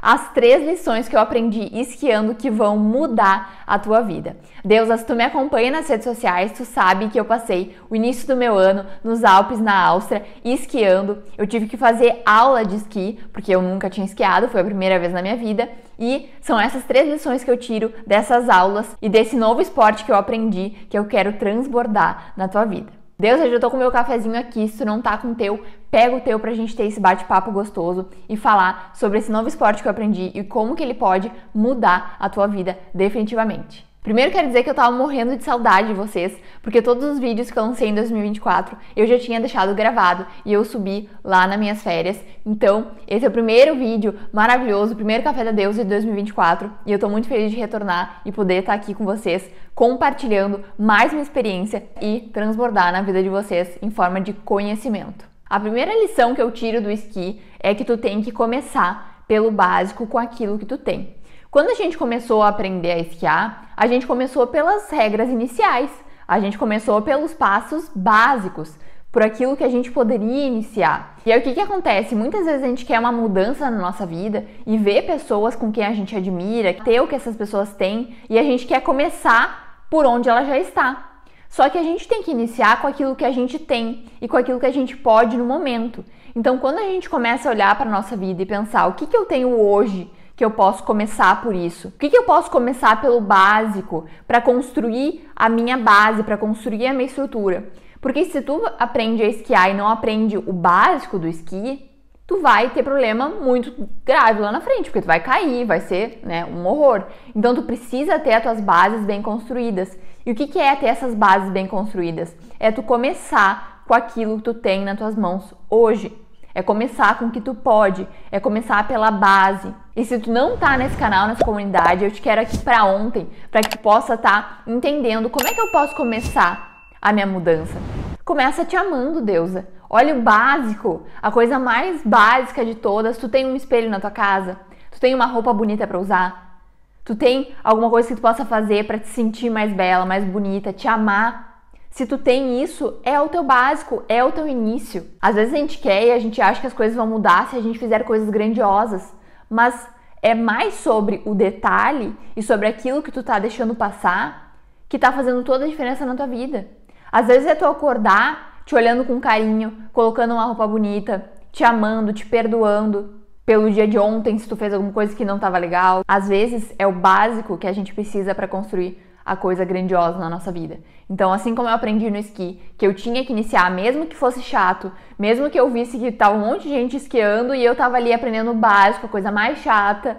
as 3 lições que eu aprendi esquiando que vão mudar a tua vida. Deusa, se tu me acompanha nas redes sociais, tu sabe que eu passei o início do meu ano nos Alpes, na Áustria, esquiando. Eu tive que fazer aula de esqui, porque eu nunca tinha esquiado, foi a primeira vez na minha vida. E são essas 3 lições que eu tiro dessas aulas e desse novo esporte que eu aprendi, que eu quero transbordar na tua vida. Deus, eu já tô com o meu cafezinho aqui, se tu não tá com o teu, pega o teu pra gente ter esse bate-papo gostoso e falar sobre esse novo esporte que eu aprendi e como que ele pode mudar a tua vida definitivamente. Primeiro quero dizer que eu tava morrendo de saudade de vocês, porque todos os vídeos que eu lancei em 2024 eu já tinha deixado gravado e eu subi lá nas minhas férias. Então, esse é o primeiro vídeo maravilhoso, o primeiro Café da Deusa de 2024 e eu tô muito feliz de retornar e poder estar aqui com vocês, compartilhando mais uma experiência e transbordar na vida de vocês em forma de conhecimento. A primeira lição que eu tiro do esqui é que tu tem que começar pelo básico com aquilo que tu tem. Quando a gente começou a aprender a esquiar, a gente começou pelas regras iniciais, a gente começou pelos passos básicos, por aquilo que a gente poderia iniciar. E aí o que acontece? Muitas vezes a gente quer uma mudança na nossa vida e ver pessoas com quem a gente admira, ter o que essas pessoas têm, e a gente quer começar por onde ela já está. Só que a gente tem que iniciar com aquilo que a gente tem e com aquilo que a gente pode no momento. Então quando a gente começa a olhar para a nossa vida e pensar o que eu tenho hoje, que eu posso começar por isso? O que eu posso começar pelo básico para construir a minha base, para construir a minha estrutura? Porque se tu aprende a esquiar e não aprende o básico do esqui, tu vai ter problema muito grave lá na frente, porque tu vai cair, vai ser, né, um horror. Então tu precisa ter as tuas bases bem construídas. E o que é ter essas bases bem construídas? É tu começar com aquilo que tu tem nas tuas mãos hoje. É começar com o que tu pode, é começar pela base. E se tu não tá nesse canal, nessa comunidade, eu te quero aqui pra ontem, para que tu possa estar entendendo como é que eu posso começar a minha mudança. Começa te amando, deusa. Olha o básico, a coisa mais básica de todas. Tu tem um espelho na tua casa? Tu tem uma roupa bonita pra usar? Tu tem alguma coisa que tu possa fazer pra te sentir mais bela, mais bonita, te amar? Se tu tem isso, é o teu básico, é o teu início. Às vezes a gente quer e a gente acha que as coisas vão mudar se a gente fizer coisas grandiosas, mas é mais sobre o detalhe e sobre aquilo que tu tá deixando passar que tá fazendo toda a diferença na tua vida. Às vezes é tu acordar te olhando com carinho, colocando uma roupa bonita, te amando, te perdoando pelo dia de ontem se tu fez alguma coisa que não estava legal. Às vezes é o básico que a gente precisa para construir a coisa grandiosa na nossa vida. Então, assim como eu aprendi no esqui, que eu tinha que iniciar, mesmo que fosse chato, mesmo que eu visse que tava um monte de gente esquiando e eu tava ali aprendendo o básico, a coisa mais chata,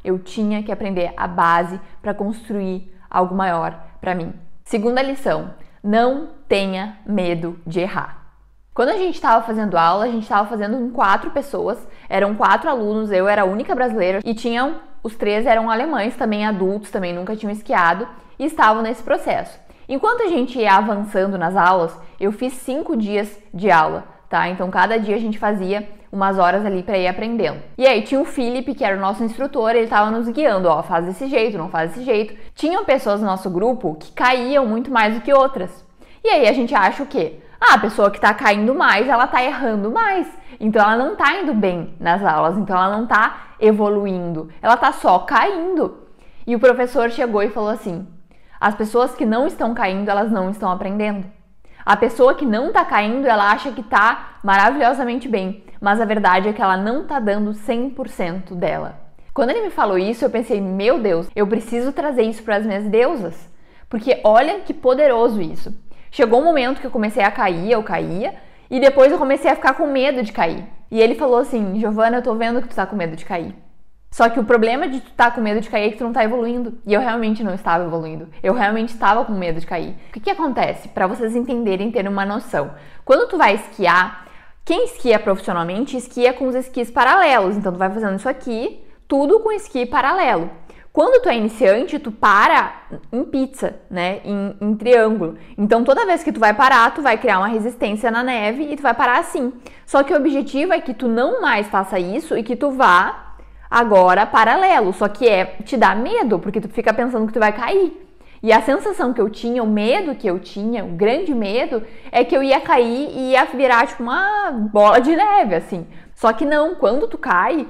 eu tinha que aprender a base para construir algo maior para mim. Segunda lição, não tenha medo de errar. Quando a gente estava fazendo aula, a gente estava fazendo com 4 pessoas, eram 4 alunos, eu era a única brasileira e os 3 eram alemães, também adultos, também nunca tinham esquiado e estavam nesse processo. Enquanto a gente ia avançando nas aulas, eu fiz 5 dias de aula, tá? Então cada dia a gente fazia umas horas ali para ir aprendendo. E aí tinha o Felipe, que era o nosso instrutor, ele estava nos guiando, ó, faz desse jeito, não faz desse jeito. Tinham pessoas no nosso grupo que caíam muito mais do que outras. E aí a gente acha o quê? Ah, a pessoa que tá caindo mais, ela tá errando mais. Então ela não tá indo bem nas aulas, então ela não tá evoluindo, ela tá só caindo. E o professor chegou e falou assim: as pessoas que não estão caindo, elas não estão aprendendo. A pessoa que não tá caindo, ela acha que tá maravilhosamente bem, mas a verdade é que ela não tá dando 100% dela. Quando ele me falou isso, eu pensei, meu Deus, eu preciso trazer isso para as minhas deusas, porque olha que poderoso isso. Chegou um momento que eu comecei a cair, eu caía, e depois eu comecei a ficar com medo de cair. E ele falou assim: Giovana, eu tô vendo que tu tá com medo de cair. Só que o problema de tu tá com medo de cair é que tu não tá evoluindo. E eu realmente não estava evoluindo. Eu realmente estava com medo de cair. O que acontece? Para vocês entenderem, terem uma noção. Quando tu vai esquiar, quem esquia profissionalmente, esquia com os esquis paralelos. Então tu vai fazendo isso aqui, tudo com esqui paralelo. Quando tu é iniciante, tu para em pizza, né, em triângulo. Então toda vez que tu vai parar, tu vai criar uma resistência na neve e tu vai parar assim. Só que o objetivo é que tu não mais faça isso e que tu vá agora paralelo. Só que te dá medo, porque tu fica pensando que tu vai cair. E a sensação que eu tinha, o medo que eu tinha, o grande medo, é que eu ia cair e ia virar tipo uma bola de neve, assim. Só que não, quando tu cai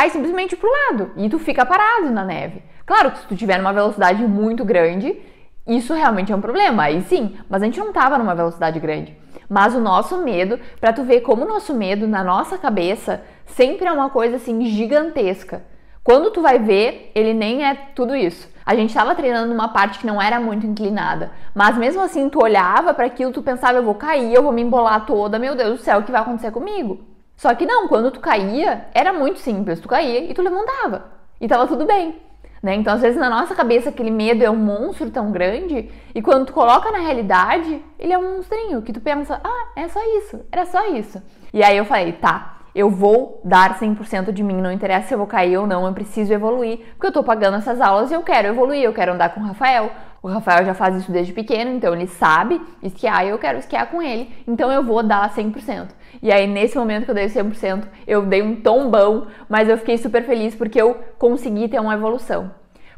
simplesmente pro lado e tu fica parado na neve. Claro que se tu tiver numa velocidade muito grande, isso realmente é um problema, aí sim, mas a gente não tava numa velocidade grande. Mas o nosso medo, pra tu ver como o nosso medo na nossa cabeça sempre é uma coisa assim gigantesca. Quando tu vai ver, ele nem é tudo isso. A gente estava treinando numa parte que não era muito inclinada, mas mesmo assim tu olhava para aquilo, tu pensava, eu vou cair, eu vou me embolar toda, meu Deus do céu, o que vai acontecer comigo? Só que não, quando tu caía, era muito simples, tu caía e tu levantava, e tava tudo bem, né? Então às vezes na nossa cabeça aquele medo é um monstro tão grande, e quando tu coloca na realidade, ele é um monstrinho, que tu pensa, é só isso, era só isso. E aí eu falei, tá, eu vou dar 100% de mim, não interessa se eu vou cair ou não, eu preciso evoluir, porque eu tô pagando essas aulas e eu quero evoluir, eu quero andar com o Rafael. O Rafael já faz isso desde pequeno, então ele sabe esquiar e eu quero esquiar com ele, então eu vou dar 100%. E aí nesse momento que eu dei 100%, eu dei um tombão, mas eu fiquei super feliz porque eu consegui ter uma evolução.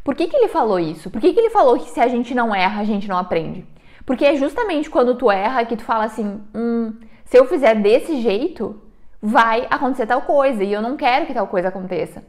Por que ele falou isso? Por que ele falou que se a gente não erra, a gente não aprende? Porque é justamente quando tu erra que tu fala assim, se eu fizer desse jeito, vai acontecer tal coisa e eu não quero que tal coisa aconteça.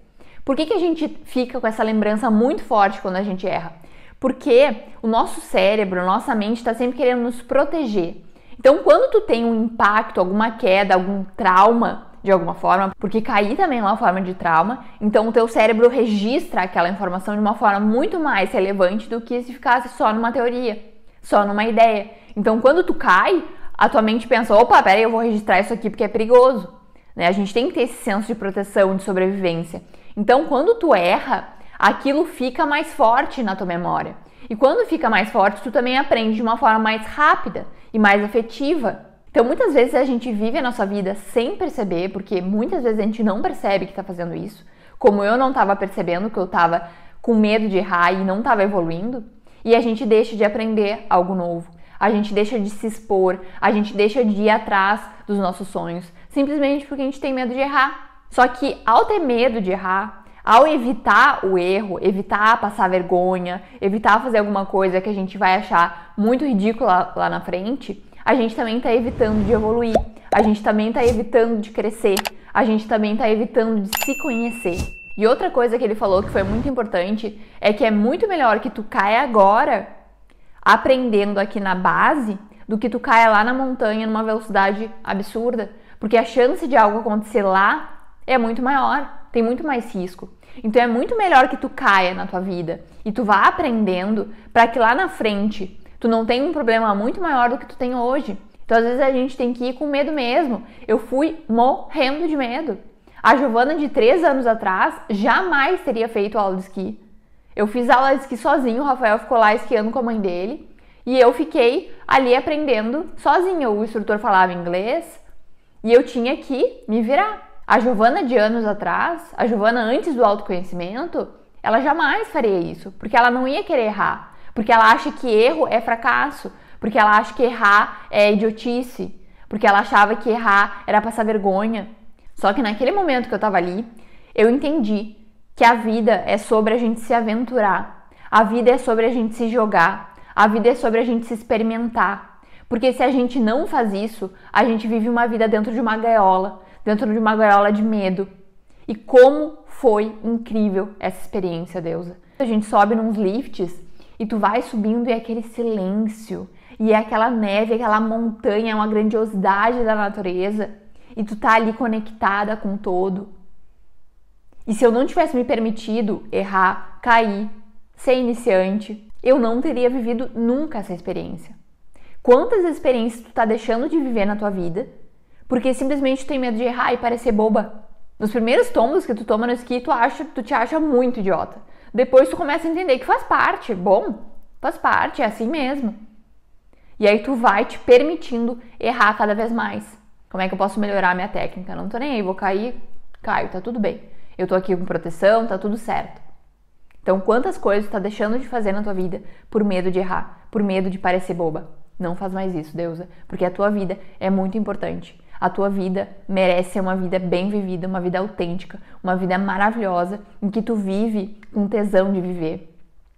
Por que a gente fica com essa lembrança muito forte quando a gente erra? Porque o nosso cérebro, a nossa mente está sempre querendo nos proteger. Então, quando tu tem um impacto, alguma queda, algum trauma, de alguma forma, porque cair também é uma forma de trauma, então o teu cérebro registra aquela informação de uma forma muito mais relevante do que se ficasse só numa teoria, só numa ideia. Então, quando tu cai, a tua mente pensa, opa, peraí, eu vou registrar isso aqui porque é perigoso. Né? A gente tem que ter esse senso de proteção, de sobrevivência. Então, quando tu erra, aquilo fica mais forte na tua memória. E quando fica mais forte, tu também aprende de uma forma mais rápida e mais efetiva. Então, muitas vezes a gente vive a nossa vida sem perceber, porque muitas vezes a gente não percebe que está fazendo isso. Como eu não estava percebendo que eu estava com medo de errar e não estava evoluindo. E a gente deixa de aprender algo novo. A gente deixa de se expor, a gente deixa de ir atrás dos nossos sonhos, simplesmente porque a gente tem medo de errar. Só que ao ter medo de errar, ao evitar o erro, evitar passar vergonha, evitar fazer alguma coisa que a gente vai achar muito ridícula lá na frente, a gente também está evitando de evoluir, a gente também está evitando de crescer, a gente também está evitando de se conhecer. E outra coisa que ele falou que foi muito importante é que é muito melhor que tu caia agora aprendendo aqui na base do que tu caia lá na montanha numa velocidade absurda, porque a chance de algo acontecer lá é muito maior, tem muito mais risco. Então é muito melhor que tu caia na tua vida e tu vá aprendendo para que lá na frente tu não tenha um problema muito maior do que tu tem hoje. Então às vezes a gente tem que ir com medo mesmo. Eu fui morrendo de medo. A Giovana de 3 anos atrás jamais teria feito aula de esqui. Eu fiz aula de esqui sozinho, o Rafael ficou lá esquiando com a mãe dele e eu fiquei ali aprendendo sozinha. O instrutor falava inglês e eu tinha que me virar. A Giovana de anos atrás, a Giovana antes do autoconhecimento, ela jamais faria isso, porque ela não ia querer errar, porque ela acha que erro é fracasso, porque ela acha que errar é idiotice, porque ela achava que errar era passar vergonha. Só que naquele momento que eu tava ali, eu entendi que a vida é sobre a gente se aventurar, a vida é sobre a gente se jogar, a vida é sobre a gente se experimentar. Porque se a gente não faz isso, a gente vive uma vida dentro de uma gaiola de medo. E como foi incrível essa experiência, Deusa. A gente sobe nos lifts e tu vai subindo e é aquele silêncio, e é aquela neve, aquela montanha, é uma grandiosidade da natureza, e tu tá ali conectada com o todo. E se eu não tivesse me permitido errar, cair, ser iniciante, eu não teria vivido nunca essa experiência. Quantas experiências tu tá deixando de viver na tua vida porque simplesmente tu tem medo de errar e parecer boba? Nos primeiros tombos que tu toma no esqui, tu te acha muito idiota. Depois tu começa a entender que faz parte, faz parte, é assim mesmo. E aí tu vai te permitindo errar cada vez mais. Como é que eu posso melhorar a minha técnica? Não tô nem aí, vou cair, caio, tá tudo bem. Eu tô aqui com proteção, tá tudo certo. Então, quantas coisas tu tá deixando de fazer na tua vida por medo de errar, por medo de parecer boba? Não faz mais isso, Deusa, porque a tua vida é muito importante. A tua vida merece ser uma vida bem vivida, uma vida autêntica, uma vida maravilhosa, em que tu vive com tesão de viver.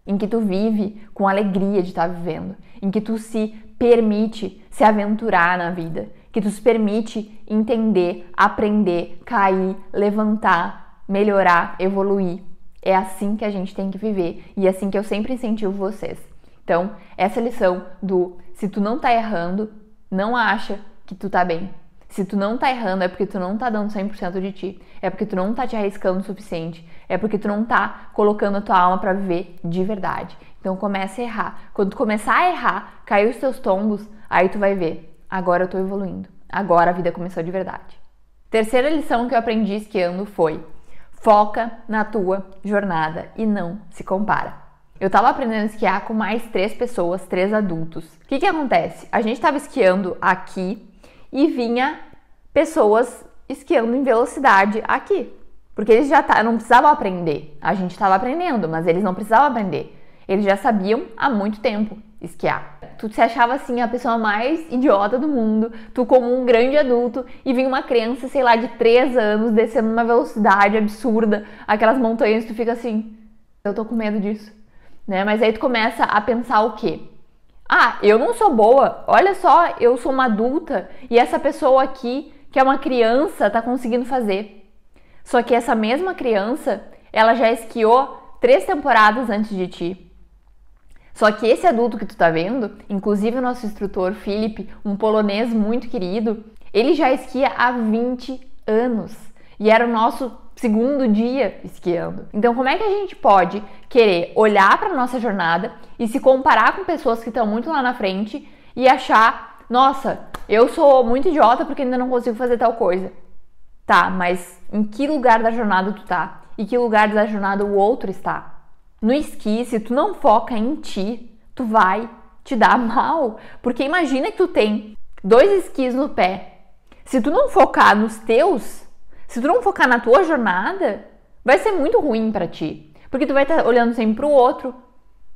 em que tu vive com alegria de estar vivendo, em que tu se permite se aventurar na vida, que tu se permite entender, aprender, cair, levantar, melhorar, evoluir. É assim que a gente tem que viver e é assim que eu sempre incentivo vocês. Então, essa lição do se tu não tá errando, não acha que tu tá bem. Se tu não tá errando é porque tu não tá dando 100% de ti, é porque tu não tá te arriscando o suficiente, é porque tu não tá colocando a tua alma pra viver de verdade. Então começa a errar. Quando tu começar a errar, cair os teus tombos, aí tu vai ver, agora eu tô evoluindo, agora a vida começou de verdade. Terceira lição que eu aprendi esquiando foi: foca na tua jornada e não se compara. Eu tava aprendendo a esquiar com mais 3 pessoas, 3 adultos. O que acontece? A gente tava esquiando aqui e vinha pessoas esquiando em velocidade aqui. Porque eles já não precisavam aprender. A gente estava aprendendo, mas eles não precisavam aprender. Eles já sabiam há muito tempo esquiar. Tu se achava assim a pessoa mais idiota do mundo, tu como um grande adulto, e vinha uma criança, sei lá, de 3 anos, descendo numa velocidade absurda, aquelas montanhas, tu fica assim, eu tô com medo disso, né? Mas aí tu começa a pensar o quê? Ah, eu não sou boa, olha só, eu sou uma adulta e essa pessoa aqui, que é uma criança, tá conseguindo fazer. Só que essa mesma criança, ela já esquiou 3 temporadas antes de ti. Só que esse adulto que tu tá vendo, inclusive o nosso instrutor Felipe, um polonês muito querido, ele já esquia há 20 anos e era o nosso segundo dia esquiando. Então como é que a gente pode querer olhar para nossa jornada e se comparar com pessoas que estão muito lá na frente e achar, nossa, eu sou muito idiota porque ainda não consigo fazer tal coisa. Tá, mas em que lugar da jornada tu tá? E que lugar da jornada o outro está? No esqui, se tu não foca em ti, tu vai te dar mal. Porque imagina que tu tem 2 esquis no pé. Se tu não focar nos teus, se tu não focar na tua jornada, vai ser muito ruim pra ti. Porque tu vai estar olhando sempre pro outro.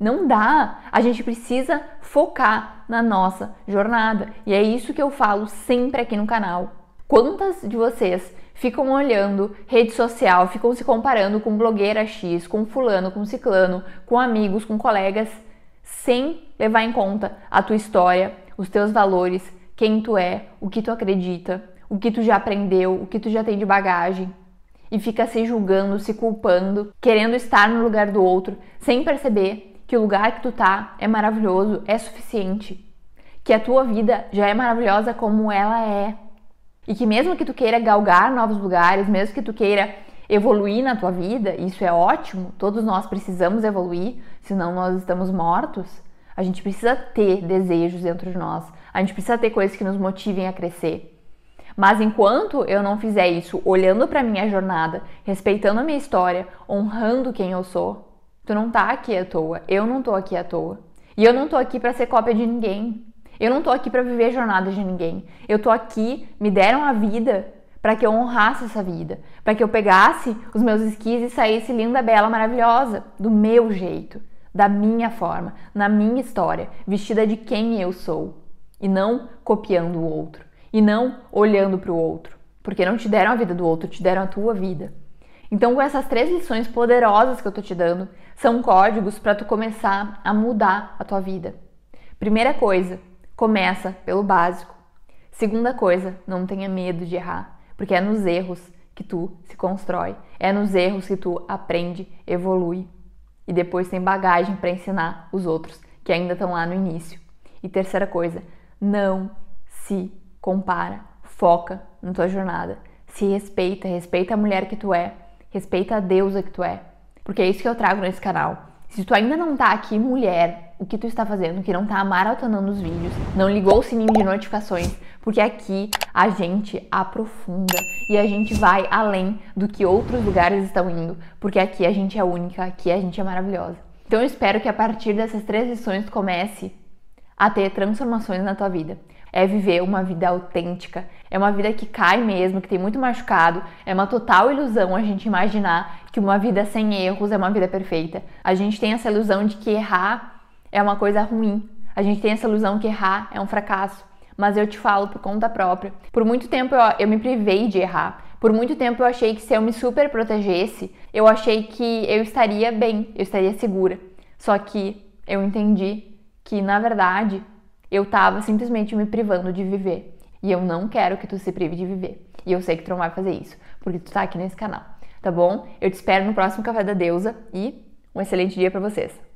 Não dá. A gente precisa focar na nossa jornada. E é isso que eu falo sempre aqui no canal. Quantas de vocês ficam olhando rede social, ficam se comparando com blogueira X, com fulano, com ciclano, com amigos, com colegas, sem levar em conta a tua história, os teus valores, quem tu é, o que tu acredita, o que tu já aprendeu, o que tu já tem de bagagem, e fica se julgando, se culpando, querendo estar no lugar do outro, sem perceber que o lugar que tu tá é maravilhoso, é suficiente, que a tua vida já é maravilhosa como ela é. E que mesmo que tu queira galgar novos lugares, mesmo que tu queira evoluir na tua vida, isso é ótimo, todos nós precisamos evoluir, senão nós estamos mortos. A gente precisa ter desejos dentro de nós, a gente precisa ter coisas que nos motivem a crescer. Mas enquanto eu não fizer isso olhando pra minha jornada, respeitando a minha história, honrando quem eu sou, tu não tá aqui à toa, eu não tô aqui à toa. E eu não tô aqui pra ser cópia de ninguém. Eu não tô aqui pra viver a jornada de ninguém. Eu tô aqui, me deram a vida para que eu honrasse essa vida, para que eu pegasse os meus esquis e saísse linda, bela, maravilhosa, do meu jeito, da minha forma, na minha história, vestida de quem eu sou, e não copiando o outro, e não olhando para o outro, porque não te deram a vida do outro, te deram a tua vida. Então, com essas 3 lições poderosas que eu tô te dando, são códigos para tu começar a mudar a tua vida. Primeira coisa, começa pelo básico. Segunda coisa, não tenha medo de errar, porque é nos erros que tu se constrói, é nos erros que tu aprende, evolui e depois tem bagagem para ensinar os outros que ainda estão lá no início. E terceira coisa, não se compara, foca na tua jornada, se respeita, respeita a mulher que tu é, respeita a deusa que tu é, porque é isso que eu trago nesse canal. Se tu ainda não tá aqui, mulher, o que tu está fazendo, que não tá maratonando os vídeos, não ligou o sininho de notificações, porque aqui a gente aprofunda e a gente vai além do que outros lugares estão indo, porque aqui a gente é única, aqui a gente é maravilhosa. Então eu espero que a partir dessas 3 lições tu comece a ter transformações na tua vida. É viver uma vida autêntica, é uma vida que cai mesmo, que tem muito machucado, é uma total ilusão a gente imaginar que uma vida sem erros é uma vida perfeita. A gente tem essa ilusão de que errar é uma coisa ruim, a gente tem essa ilusão que errar é um fracasso, mas eu te falo por conta própria. Por muito tempo eu me privei de errar, por muito tempo eu achei que se eu me super protegesse, eu achei que eu estaria bem, eu estaria segura. Só que eu entendi que, na verdade, eu tava simplesmente me privando de viver. E eu não quero que tu se prive de viver. E eu sei que tu não vai fazer isso, porque tu tá aqui nesse canal, tá bom? Eu te espero no próximo Café da Deusa e um excelente dia pra vocês.